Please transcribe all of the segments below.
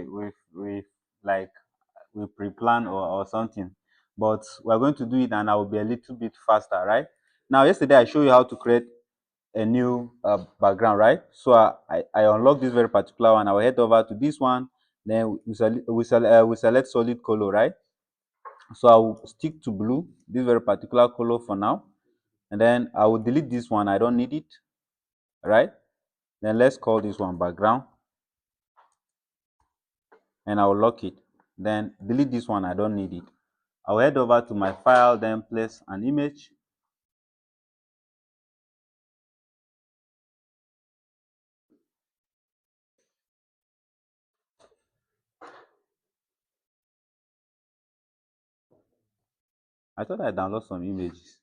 we like we pre-plan or something, but we're going to do it and I will be a little bit faster, right? Now, yesterday I showed you how to create a new background, right? So I unlock this very particular one. I will head over to this one. Then we select solid color, right? So I will stick to blue, this very particular color for now. And then I will delete this one. I don't need it, right? Then let's call this one background and I will lock it. Then delete this one. I don't need it. I'll head over to my file, then place an image. I thought I download some images.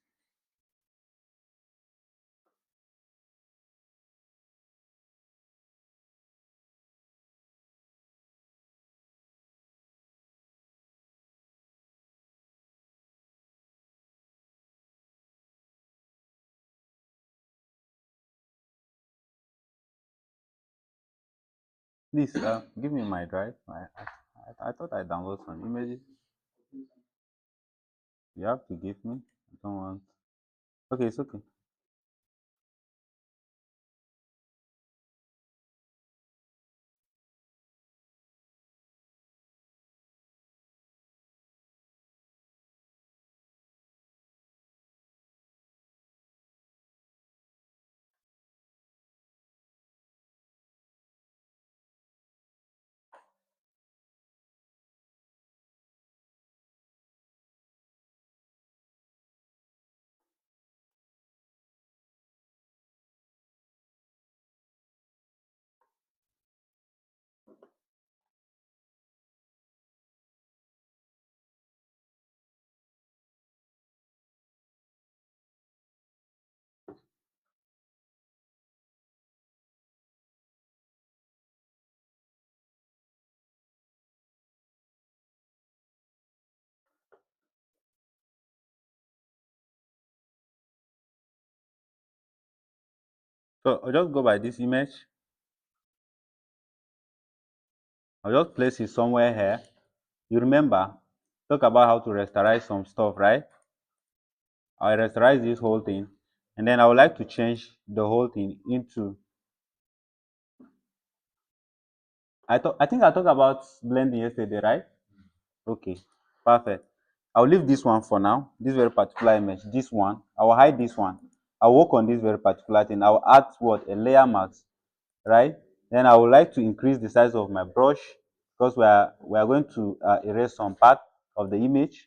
Please give me my drive. I thought I download some images. You have to give me. I don't want. Okay, it's okay. So I'll just go by this image. I'll just place it somewhere here. You remember, talk about how to rasterize some stuff, right? I'll rasterize this whole thing, and then I would like to change the whole thing into. I think I talked about blending yesterday, right? Okay, perfect. I'll leave this one for now. This very particular image. This one. I will hide this one. I'll work on this very particular thing. I'll add what a layer mask, right? Then I would like to increase the size of my brush because we are going to erase some part of the image.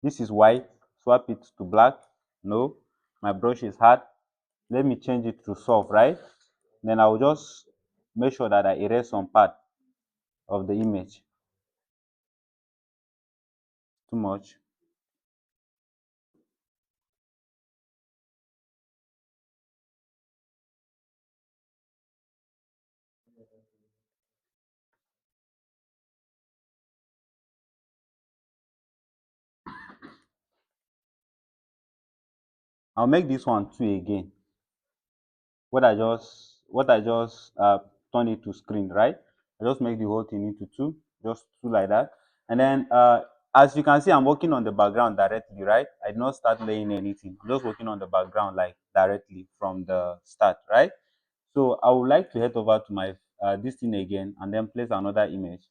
This is white. Swap it to black. No, my brush is hard. Let me change it to soft, right? Then I will just make sure that I erase some part of the image. Too much. I'll make this one 2 again. What I just turn it to screen, right? I just make the whole thing into 2, just 2 like that. And then as you can see, I'm working on the background directly, right? I did not start laying anything. I'm just working on the background like directly from the start, right? So I would like to head over to my this thing again and then place another image.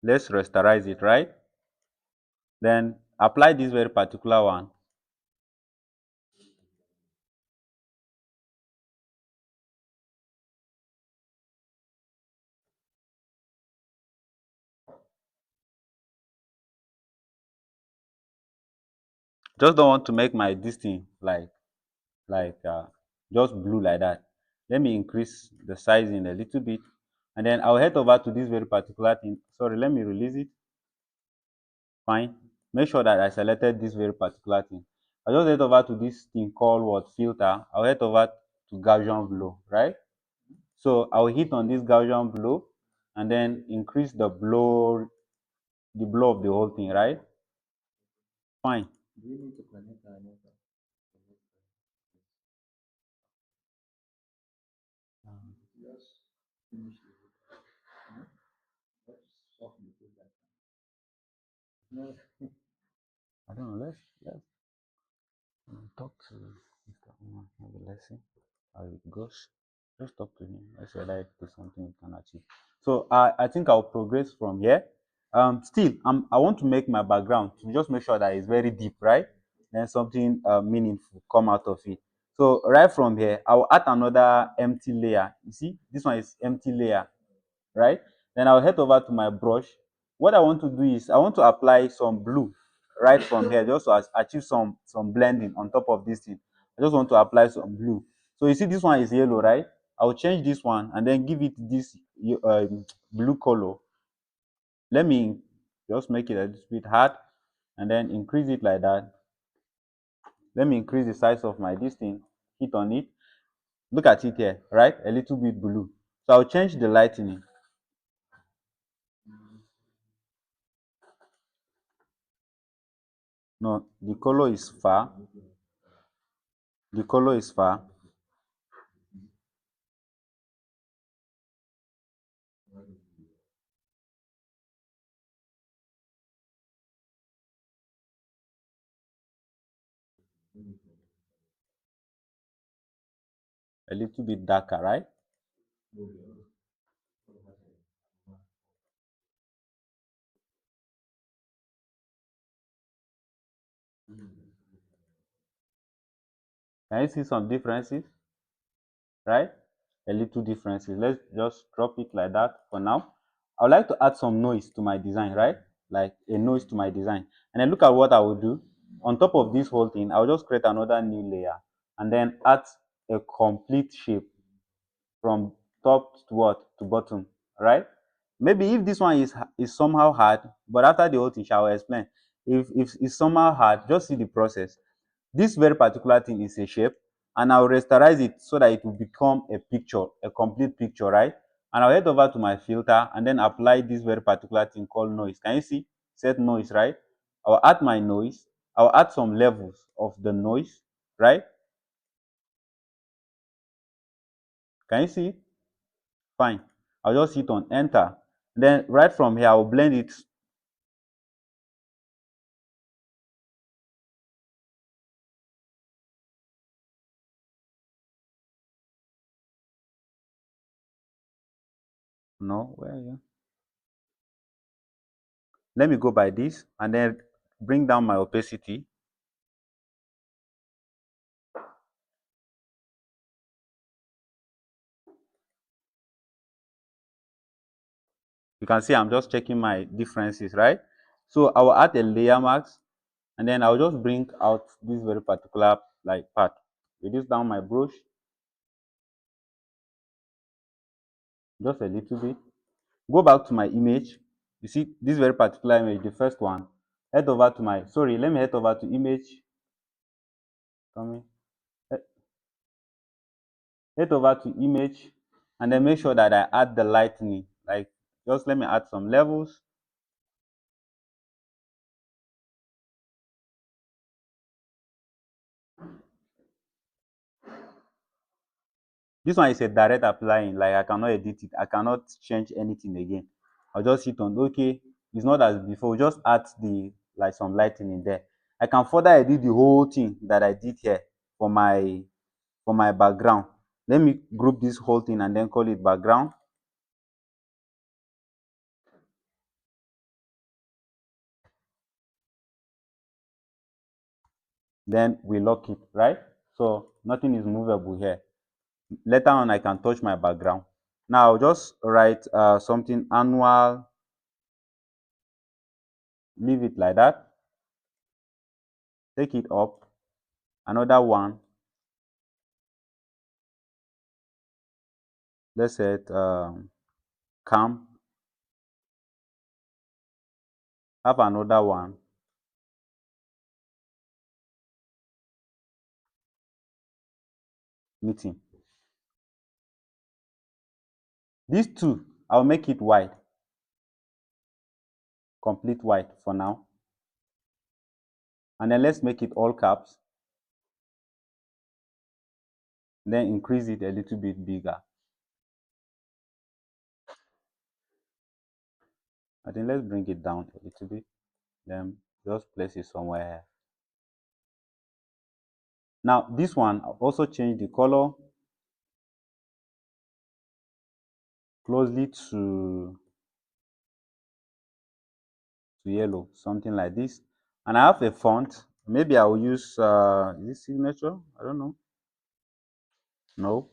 Let's rasterize it, right? Then apply this very particular one. Just don't want to make my this thing like just blue like that. Let me increase the sizing a little bit, and then I'll head over to this very particular thing. Sorry, let me release it. Fine. Make sure that I selected this very particular thing. I'll just head over to this thing called what filter. I'll head over to Gaussian blur, right? So I'll hit on this Gaussian blur and then increase the blur of the whole thing, right? Fine. I don't know. Let's talk to Mr. Umar. Maybe let's see how it goes. Just talk to him. Let's see whether it is something we can achieve. So I think I'll progress from here. Still, I want to make my background to just make sure that it's very deep, right? Then something meaningful come out of it. So right from here, I'll add another empty layer. You see, this one is empty layer, right? Then I'll head over to my brush. What I want to do is I want to apply some blue right from here just to achieve some blending on top of this thing. I just want to apply some blue. So you see this one is yellow, right? I'll change this one and then give it this blue color. Let me just make it a little bit hard and then increase it like that. Let me increase the size of my this thing, hit on it. Look at it here, right? A little bit blue. So I'll change the lightening. No, the color is far. The color is far. A little bit darker, right? Can you see some differences, right? A little differences. Let's just drop it like that for now. I would like to add some noise to my design, right? Like a noise to my design. And then look at what I will do. On top of this whole thing, I'll just create another new layer and then add a complete shape from top to what to bottom, right? Maybe if this one is somehow hard, but after the whole thing, shall I explain? If it's somehow hard, just see the process. This very particular thing is a shape, and I'll rasterize it so that it will become a picture, a complete picture, right? And I'll head over to my filter and then apply this very particular thing called noise. Can you see? Set noise, right? I'll add my noise. I'll add some levels of the noise, right? Can you see? Fine. I'll just hit on enter. Then right from here, I'll blend it. No, where are you? Let me go by this and then bring down my opacity. You can see I'm just checking my differences, right? So I will add a layer mask and then I'll just bring out this very particular like part. Reduce down my brush just a little bit. Go back to my image. You see this very particular image, the first one. Head over to my, sorry, let me head over to image. Coming. Head over to image and then make sure that I add the lightning. Like just let me add some levels. This one is a direct applying, like I cannot edit it, I cannot change anything again. I'll just hit on okay. It's not as before, just add the like some lighting in there. I can further edit the whole thing that I did here for my background. Let me group this whole thing and then call it background. Then we lock it, right? So nothing is movable here. Later on, I can touch my background. Now I'll just write something annual, leave it like that. Take it up, another one. Let's say camp. Have another one, meeting. These two, I'll make it white, complete white for now. And then let's make it all caps. Then increase it a little bit bigger. I think let's bring it down a little bit. Then just place it somewhere here. Now this one, I'll also change the color closely to yellow, something like this. And I have a font. Maybe I will use is this signature? I don't know. No.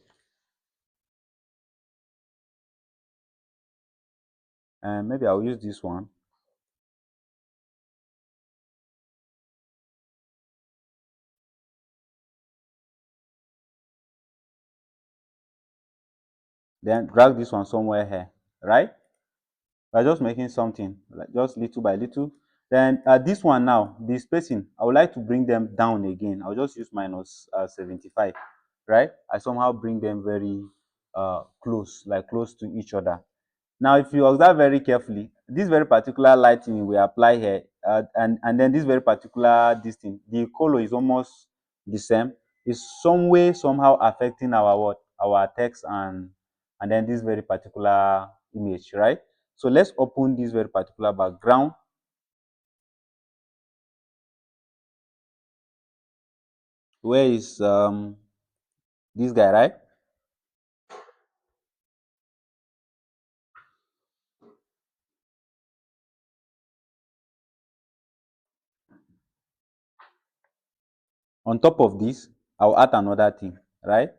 And maybe I'll use this one. Then drag this one somewhere here, right? By just making something, like just little by little. Then this one now, the spacing, I would like to bring them down again. I'll just use minus 75, right? I somehow bring them very close, like close to each other. Now, if you observe very carefully, this very particular lighting we apply here, and then this very particular this thing, the color is almost the same. It's some way somehow affecting our what, our text and then this very particular image, right? So let's open this very particular background. Where is this guy, right? On top of this, I'll add another thing, right?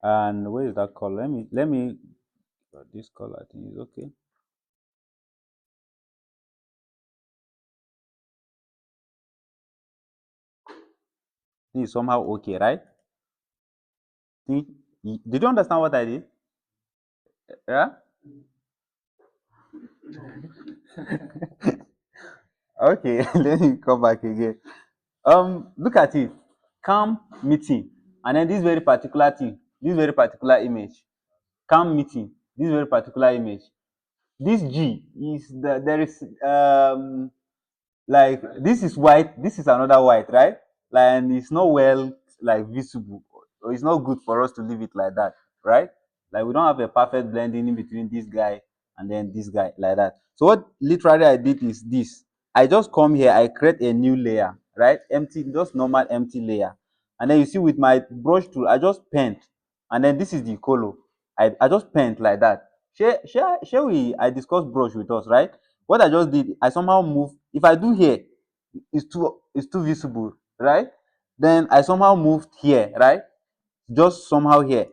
And where is that color? Let me this color thing is okay. This is somehow okay, right? See, did you understand what I did? Yeah. Okay. Let me come back again. Look at it. Calm meeting, and then this very particular thing, this very particular image. Calm meeting. This very particular image. This G is there is like this is white, this is another white, right? Like, and it's not well like visible, or it's not good for us to leave it like that, right? Like we don't have a perfect blending in between this guy and then this guy like that. So what literally I did is this: I just come here, I create a new layer, right? Empty, just normal empty layer. And then you see with my brush tool I just paint, and then this is the color. I just paint like that. Share we I discussed brush with us, right? What I just did, I somehow move. If I do here, it's too visible, right? Then I somehow moved here, right? Just somehow here.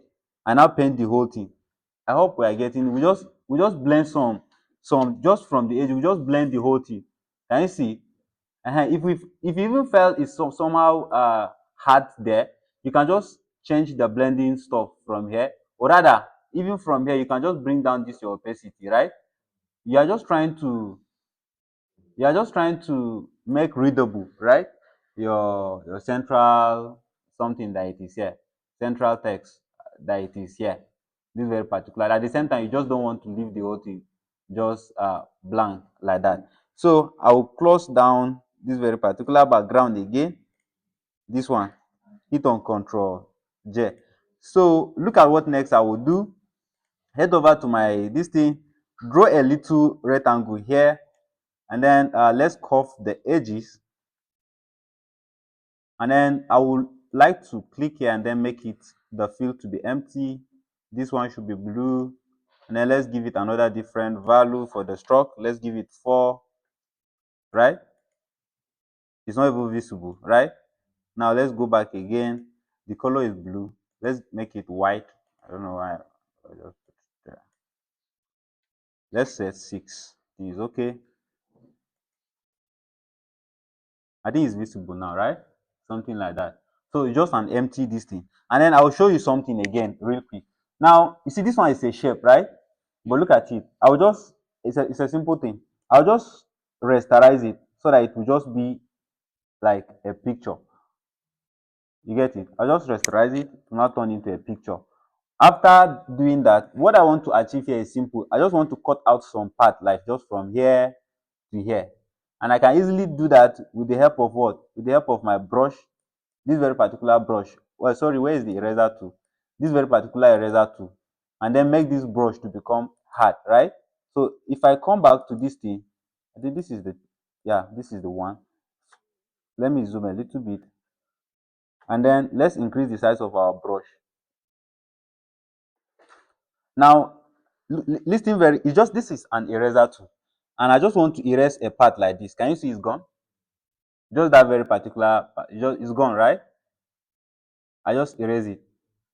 I now paint the whole thing. I hope we are getting. We just blend some just from the edge. We just blend the whole thing. Can you see? If you even felt it's somehow hard there, you can just change the blending stuff from here, or rather, even from here, you can just bring down this your opacity, right? You are just trying to you are just trying to make readable, right? Your central something that it is here, central text that it is here. This is very particular. At the same time, you just don't want to leave the whole thing just blank like that. So I will close down this very particular background again. This one, hit on Control J. So look at what next I will do. Head over to my this thing, draw a little rectangle here, and then let's curve the edges, and then I would like to click here and then make it the field to be empty. This one should be blue, and then let's give it another different value for the stroke. Let's give it 4, right? It's not even visible, right? Now let's go back again. The color is blue. Let's make it white. I don't know why. I'll just put it there. Let's set 6. It's okay. I think it's visible now, right? Something like that. So it's just an empty this thing. And then I'll show you something again real quick. Now, you see this one is a shape, right? But look at it. I'll just, it's a simple thing. I'll just rasterize it so that it will just be like a picture. You get it? I'll just rasterize it to not turn into a picture. After doing that, what I want to achieve here is simple. I just want to cut out some part, like just from here to here. And I can easily do that with the help of what? With the help of my brush, this very particular brush. Well, sorry, where is the eraser tool? This very particular eraser tool. And then make this brush to become hard, right? So if I come back to this thing, I think this is the, yeah, this is the one. Let me zoom a little bit. And then let's increase the size of our brush. Now, listen very, it's just, this is an eraser tool. And I just want to erase a part like this. Can you see it's gone? Just that very particular part, it's gone, right? I just erase it.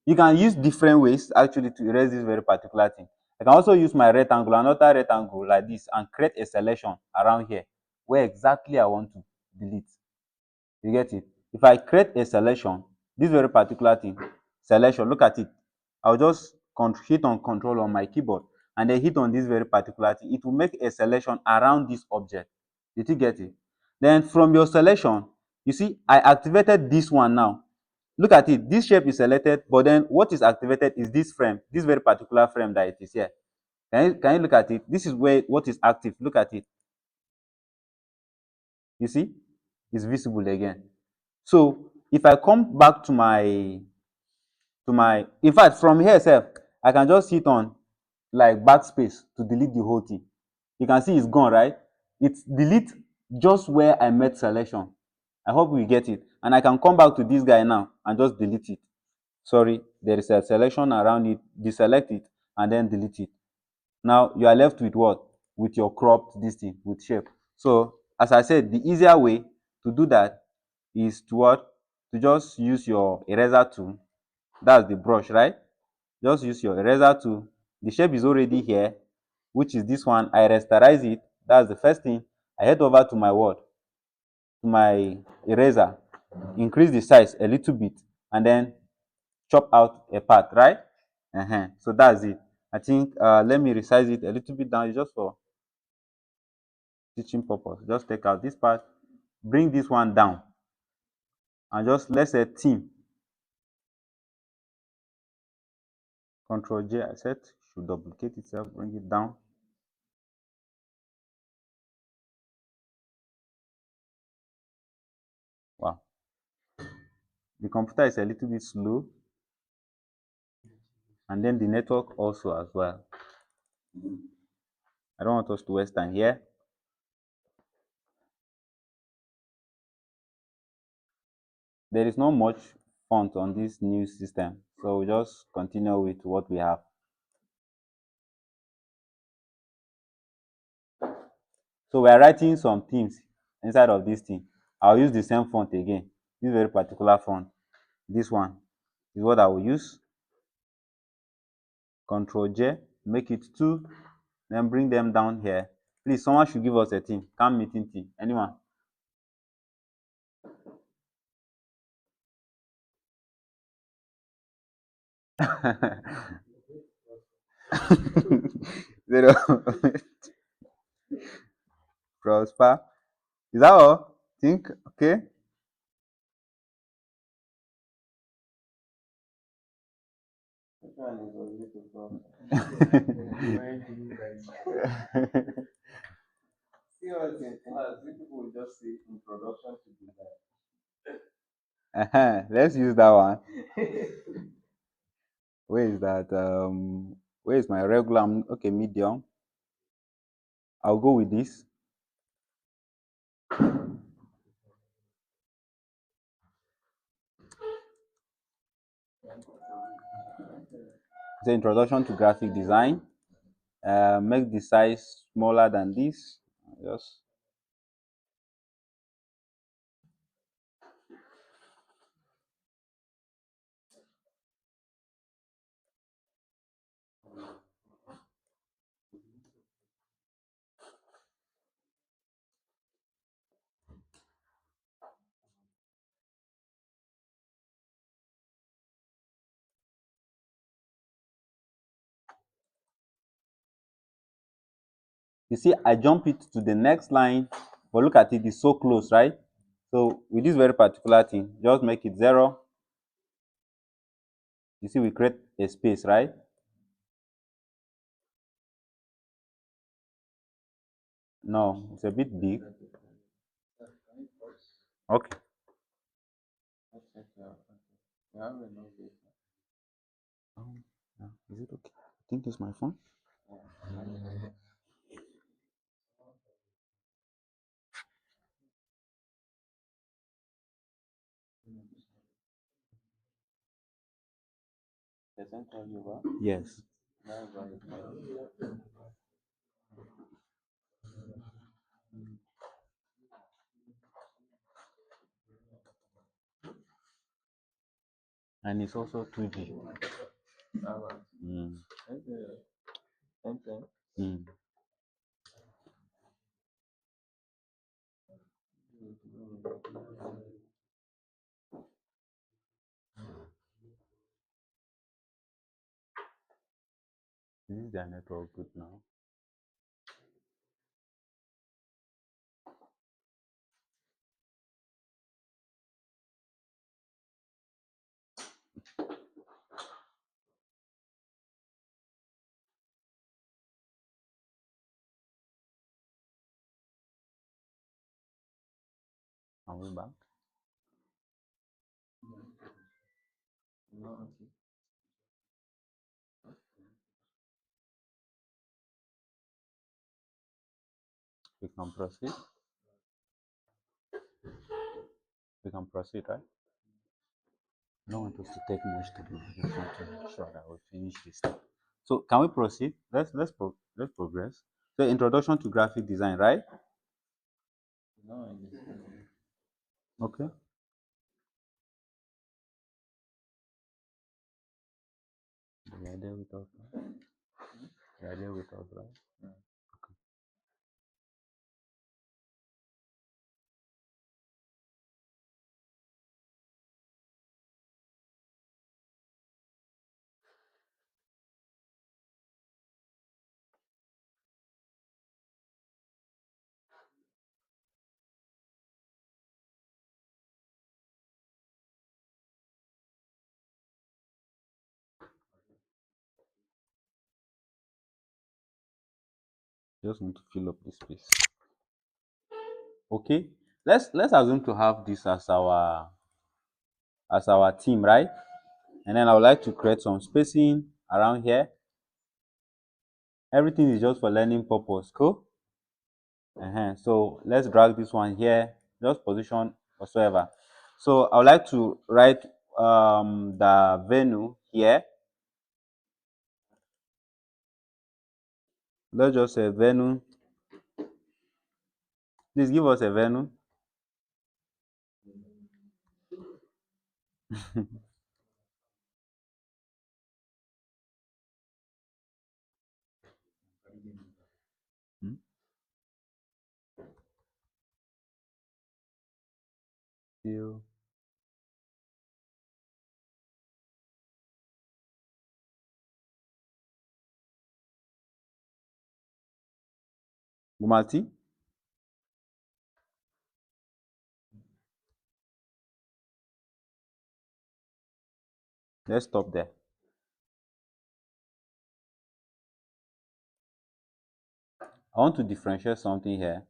You can use different ways actually to erase this very particular thing. I can also use my rectangle, another rectangle like this, and create a selection around here where exactly I want to delete. You get it? If I create a selection, this very particular thing, selection, look at it. I'll just hit on control on my keyboard and then hit on this very particular thing. It will make a selection around this object. Did you get it? Then from your selection, you see, I activated this one now. Look at it. This shape is selected, but then what is activated is this frame, this very particular frame that it is here. Can you look at it? This is where what is active. Look at it. You see, it's visible again. So if I come back to my in fact from here itself, I can just hit on like backspace to delete the whole thing. You can see it's gone, right? It's delete just where I made selection. I hope we get it. And I can come back to this guy now and just delete it. Sorry, there is a selection around it. Deselect it and then delete it. Now you are left with what? With your cropped this thing with shape. So as I said, the easier way to do that is to what? To just use your eraser tool. That's the brush, right? Just use your eraser tool. The shape is already here, which is this one. I rasterize it. That's the first thing. I head over to my word, to my eraser, increase the size a little bit, and then chop out a part, right? So that's it. I think let me resize it a little bit down. It's just for teaching purpose. Just take out this part, bring this one down, and just let's say team. Control J, I said should duplicate itself, bring it down. Wow, the computer is a little bit slow, and then the network also as well. I don't want us to waste time here. There is not much font on this new system, so we just continue with what we have. So we are writing some things inside of this thing. I'll use the same font again. This very particular font. This one is what I will use. Control J, make it 2, then bring them down here. Please, someone should give us a team. Come meeting team. Anyone? Zero. Prosper. Is that all? Think, okay. Let's use that one. Where is that? Where is my regular? Okay, medium. I'll go with this. It's an introduction to graphic design. Make the size smaller than this. Just you see, I jump it to the next line, but look at it, it's so close, right? So with this very particular thing, just make it 0. You see, we create a space, right? No, it's a bit big. Okay. Yeah. Is it okay? I think it's my phone. Yes. And it's also 2G. Mm. Mm. Is their network good now? Are we back? We can proceed. We can proceed, right? I don't want us to take much time. I just want to make sure that we finish this thing. So can we proceed? Let's progress. So introduction to graphic design, right? Okay. You are there with us, right? You are there with us, right? Just want to fill up the space. Okay. Let's assume to have this as our team, right? And then I would like to create some spacing around here. Everything is just for learning purpose. Cool. So let's drag this one here, just position whatsoever. So I would like to write the venue here. Let's just say venue. Please give us a venue. Hmm? Still Bumati. Let's stop there. I want to differentiate something here.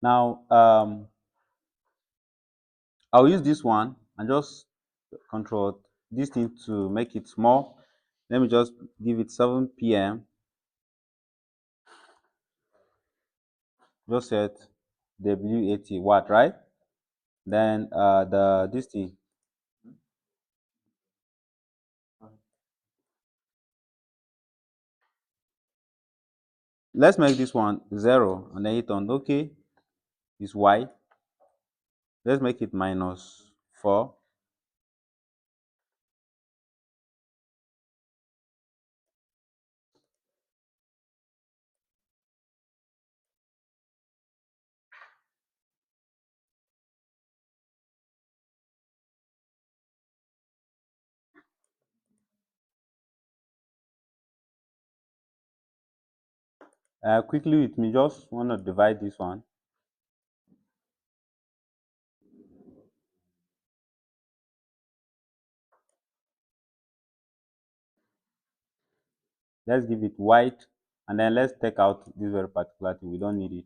Now, I'll use this one and just control this thing to make it small. Let me just give it 7 p.m. Just set W80 watt, right? Then the this thing. Let's make this one 0 and then hit on OK. Is Y. Let's make it -4. Quickly with me, just want to divide this one. Let's give it white, and then let's take out this very particular thing. We don't need it.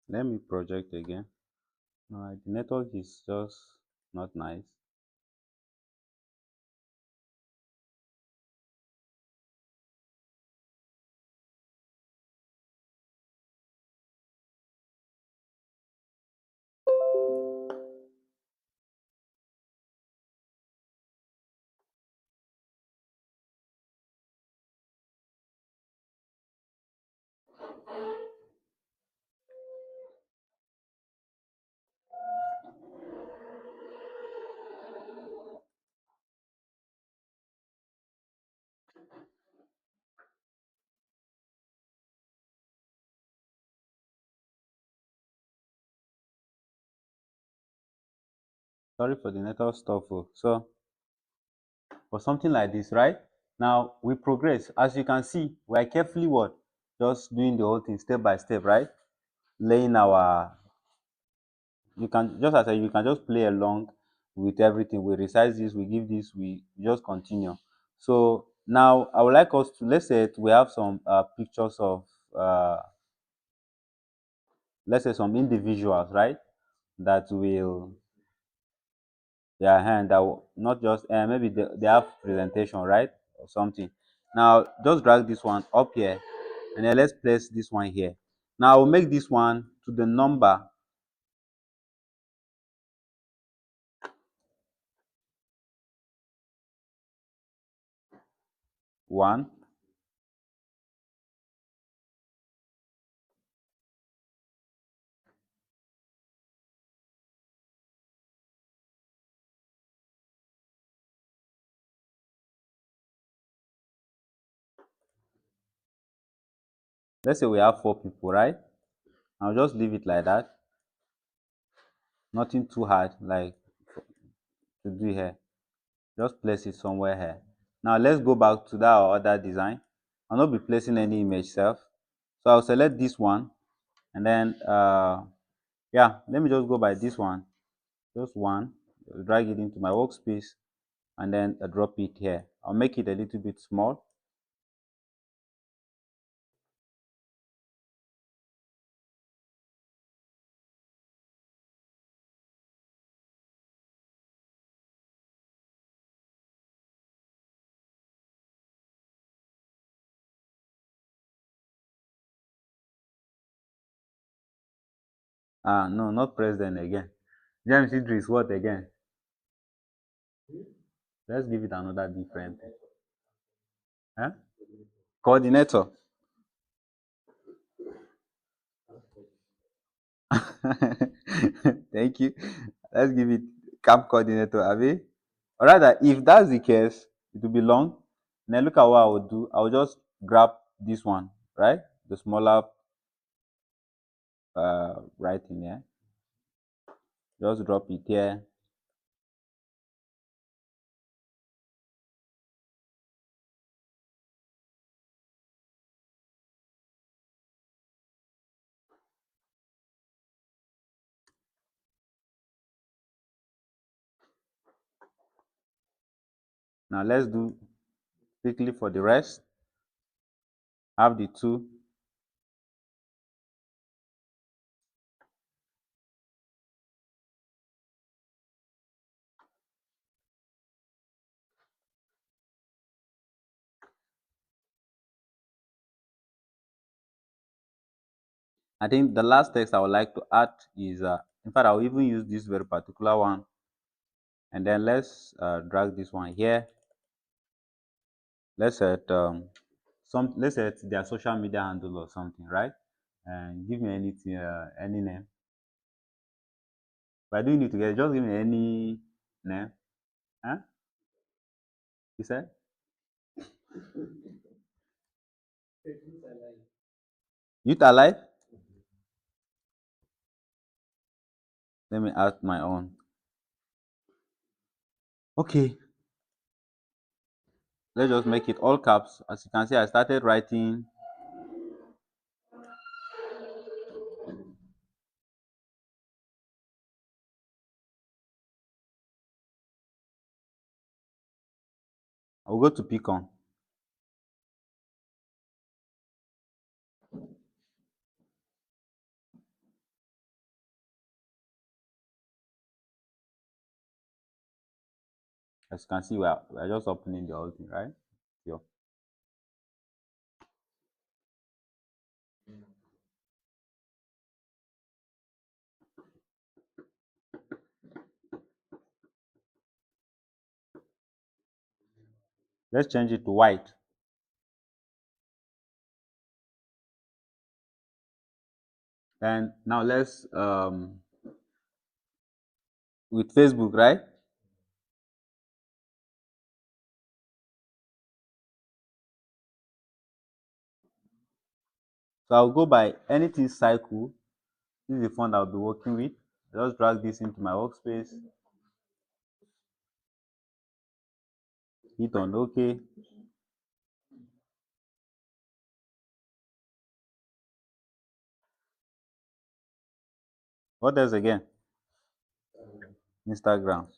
Let me project again. No, the network is just not nice. Sorry for the network stuff. Oh. So for something like this, right? Now we progress. As you can see, we are carefully what? Just doing the whole thing step by step, right? Laying our, you can just as I you can just play along with everything. We resize this, we give this, we just continue. So now I would like us to, let's say we have some pictures of let's say some individuals, right? That will their hand that will not just maybe they have presentation, right? Or something. Now just drag this one up here, and then let's place this one here. Now I will make this one to the number 1. Let's say we have 4 people, right? I'll just leave it like that. Nothing too hard like to do here. Just place it somewhere here. Now let's go back to that other design. I'll not be placing any image self. So I'll select this one, and then yeah, let me just go by this one. Just one. Drag it into my workspace, and then drop it here. I'll make it a little bit small. No, not president again. James Idris, what again? Let's give it another different. Huh? Coordinator. Thank you. Let's give it camp coordinator, Abi. Or rather, if that's the case, it will be long. And then look at what I would do. I will just grab this one, right? The smaller right in here. Just drop it here. Now let's do quickly for the rest. Have the two. I think the last text I would like to add is, in fact, I'll even use this very particular one. And then let's drag this one here. Let's set let's set their social media handle or something, right? And give me anything, any name. By doing it together, just give me any name. Huh? You said? Youth alive? Let me add my own. Okay, let's just make it all caps. As you can see, I started writing. I'll go to Picon. As you can see, we are just opening the whole thing, right? Yeah. Let's change it to white. And now let's with Facebook, right? So I'll go by anything cycle. This is the font I'll be working with. Just drag this into my workspace. Hit on OK. What else again? Instagram.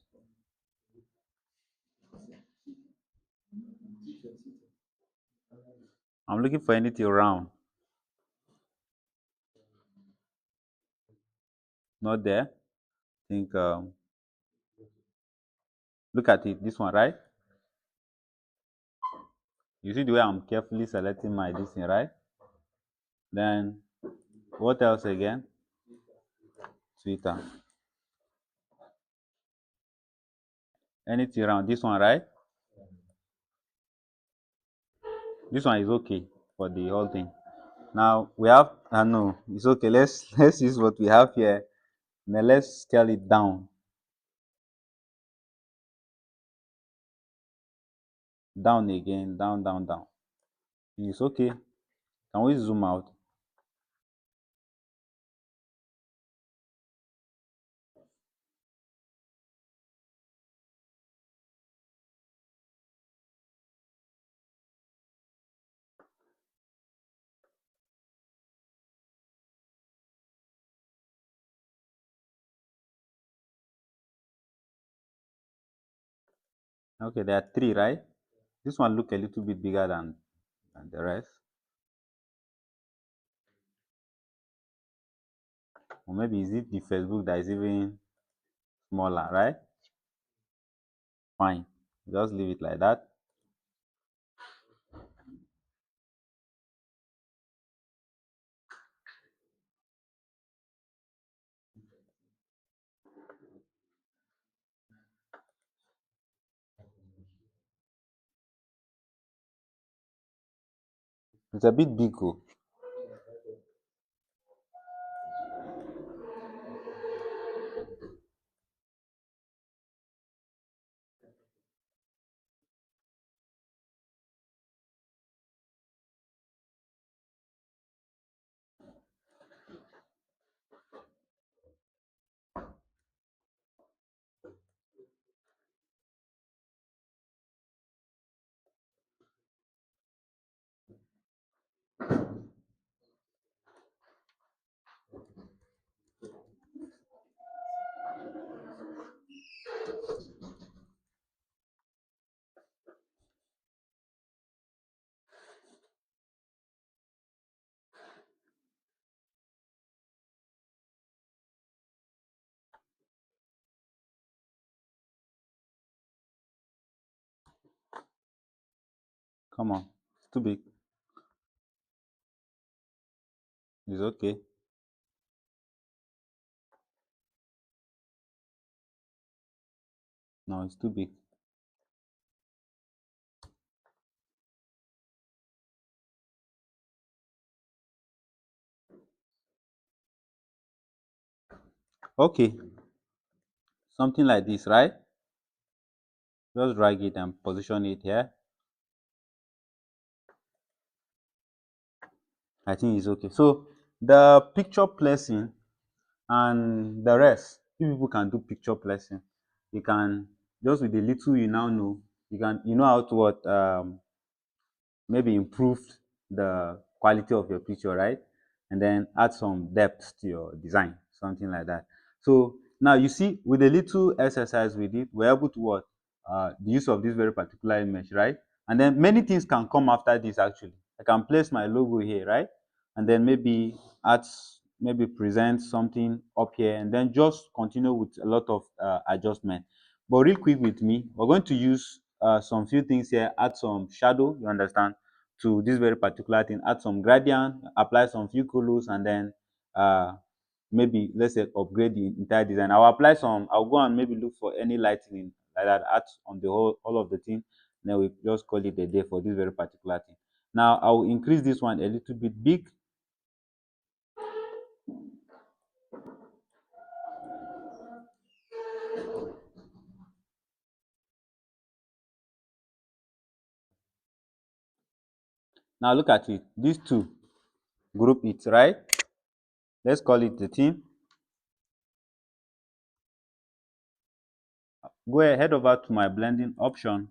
I'm looking for anything round. Not there. Think look at it. This one, right? You see the way I'm carefully selecting my this thing, right? Then what else again? Twitter. Anything around this one, right? This one is okay for the whole thing. Now we have no, it's okay. Let's let's use what we have here. Now let's scale it down. Down again, down, down, down. It's okay. Can we zoom out? Okay, there are three, right? This one look a little bit bigger than the rest. Or maybe is it the Facebook that is even smaller, right? Fine. Just leave it like that. It's a bit big. Oh. Come on. It's too big. It's okay. No, it's too big. Okay. something like this, right? Just drag it and position it here. I think it's okay. So the picture placing and the rest, you people can do picture placing. You can, just with the little you now know, you know how to what maybe improve the quality of your picture, right? And then add some depth to your design, something like that. So now you see, with a little exercise we did, we're able to what? The use of this very particular image, right? And then many things can come after this actually. I can place my logo here, right? And then maybe add, maybe present something up here, and then just continue with a lot of adjustment. But real quick with me, we're going to use some few things here, add some shadow, you understand, to this very particular thing, add some gradient, apply some few colors, and then maybe let's say upgrade the entire design. I'll go and maybe look for any lightning like that, add on the whole all of the thing. Then we just call it a day for this very particular thing. Now I will increase this one a little bit big. Now look at it. These two, group it, right? Let's call it the theme. Go ahead over to my blending option.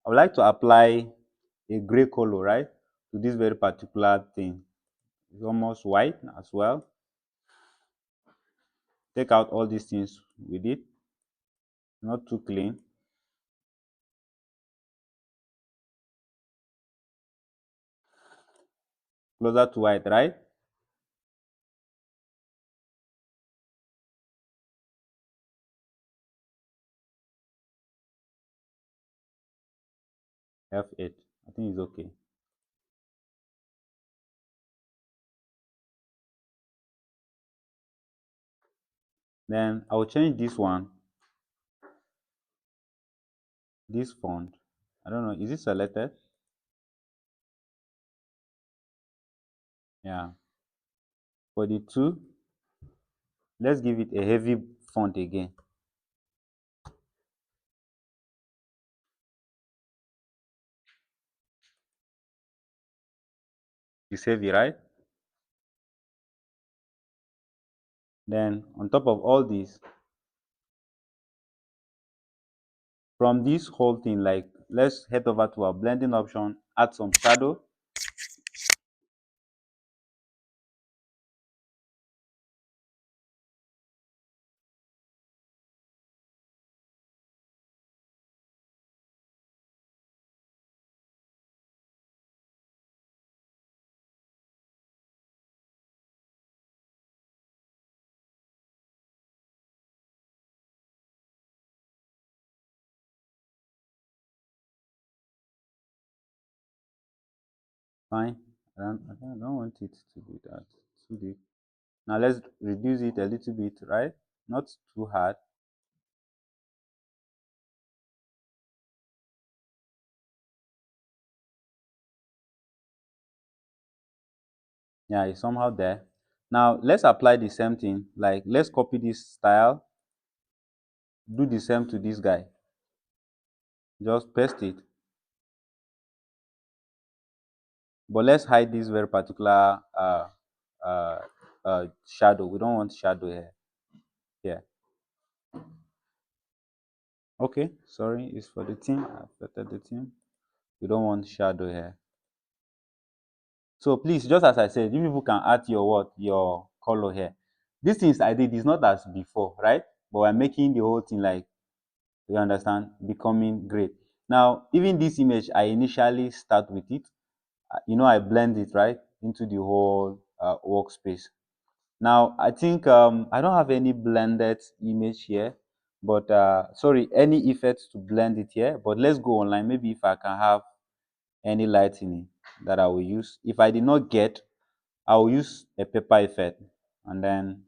I would like to apply a gray color, right, to this very particular thing. It's almost white as well. Take out all these things with it, not too clean. Closer to white, right? F8. I think it's okay. Then I will change this one, this font. I don't know, is it selected? Yeah. For the two, let's give it a heavy font again. It's heavy, right? Then on top of all this, from this whole thing, like let's head over to our blending option, add some shadow. Fine. I don't want it to be that too deep. Now let's reduce it a little bit, right? Not too hard. Yeah, it's somehow there. Now let's apply the same thing. Like let's copy this style, do the same to this guy. Just paste it. But let's hide this very particular uh, shadow. We don't want shadow here. Yeah. Okay. Sorry, it's for the team. I've affected the team. We don't want shadow here. So please, just as I said, you people can add your what, your color here. These things I did is not as before, right? But we're making the whole thing like, you understand, becoming great. Now, even this image, I initially start with it. I blend it right into the whole workspace. Now, I think I don't have any blended image here, but sorry, any effects to blend it here. But let's go online. Maybe if I can have any lightning that I will use. If I did not get, I will use a paper effect, and then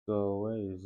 So where is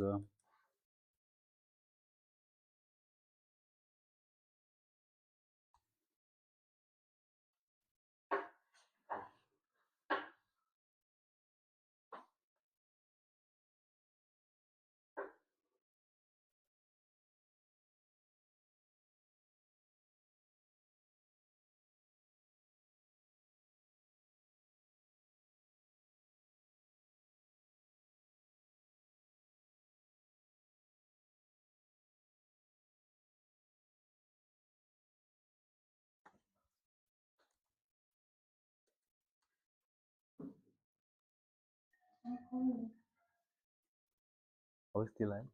oh still live?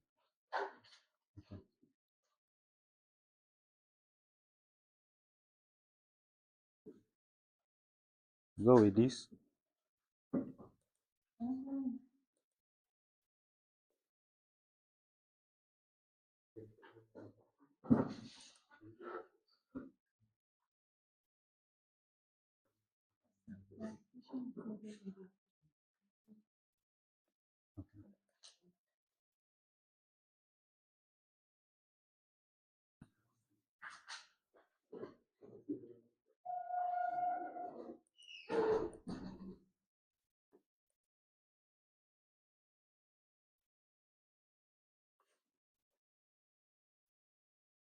Go with this.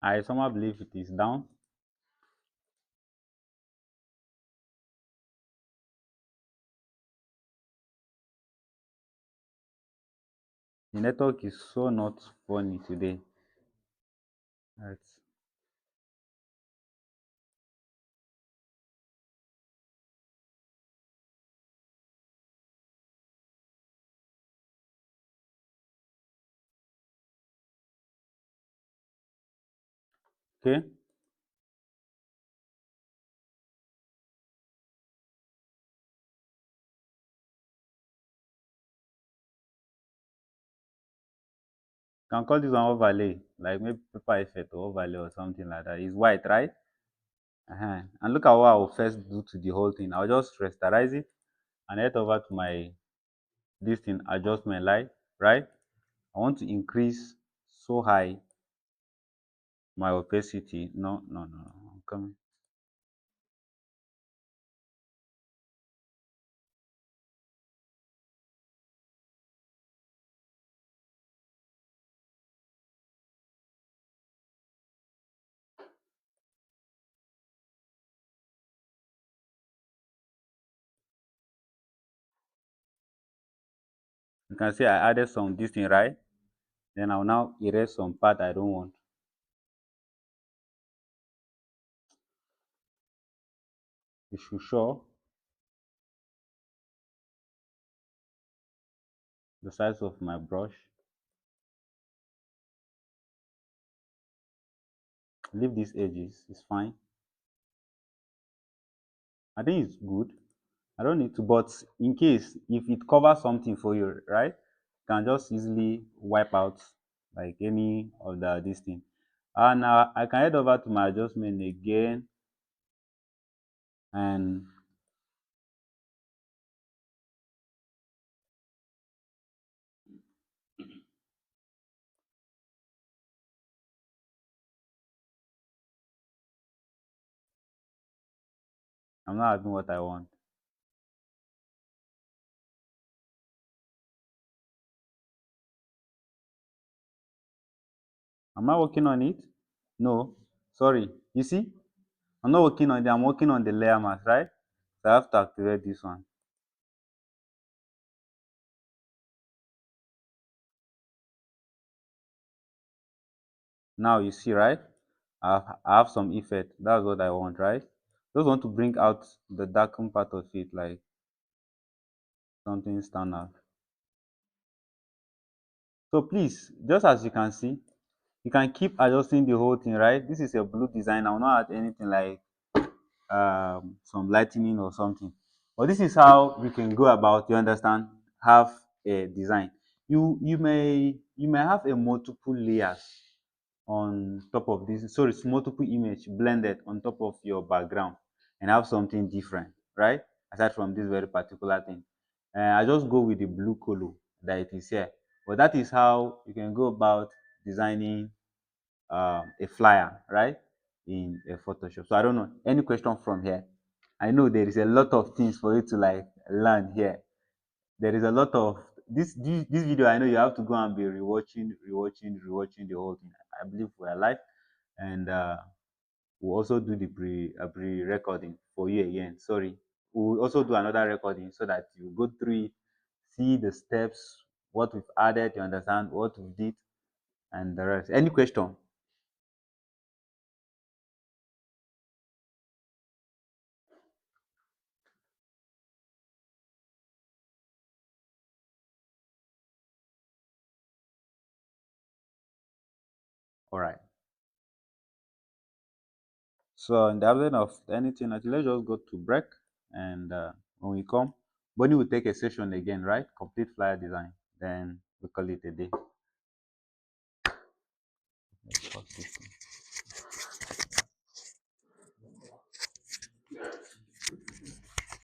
I somehow believe it is down. The network is so not funny today. Right. Okay. Can call this one overlay, like maybe paper effect or overlay or something like that. It's white, right? And look at what I will first do to the whole thing. I'll just rasterize it and head over to my this thing adjustment light, right? I want to increase so high my opacity. No, no, no, no. I'm coming. You can see I added some this thing, right? Then I'll now erase some part I don't want. You should show the size of my brush. Leave these edges, it's fine. I think it's good. I don't need to, but in case if it covers something for you, right? You can just easily wipe out like any of the this thing. And I can head over to my adjustment again, and I'm not having what I want. Am I working on it? No, sorry. You see, I'm not working on it. I'm working on the layer mask, right? So I have to activate this one. Now you see, right? I have some effect. That's what I want, right? Just want to bring out the darkened part of it, like something stand out. So please, just as you can see, you can keep adjusting the whole thing, right? This is a blue design. I will not add anything like some lightning or something. But this is how we can go about, you understand, have a design. You may have a multiple layers on top of this. So it's multiple image blended on top of your background and have something different, right? Aside from this very particular thing. I just go with the blue color that it is here. But that is how you can go about designing a flyer, right, in a Photoshop. So I don't know, any question from here? I know there is a lot of things for you to like learn here. There is a lot of this video. I know you have to go and be rewatching the whole thing. I believe we're live, and we'll also do the pre-recording for you again. Sorry, we'll also do another recording so that you go through it, see the steps, what we've added, you understand what we did, and the rest. Any question? All right. So in the absence of anything, I think let's just go to break, and when we come, Bonnie will take a session again, right? Complete flyer design. Then we call it a day. Let's pause this one.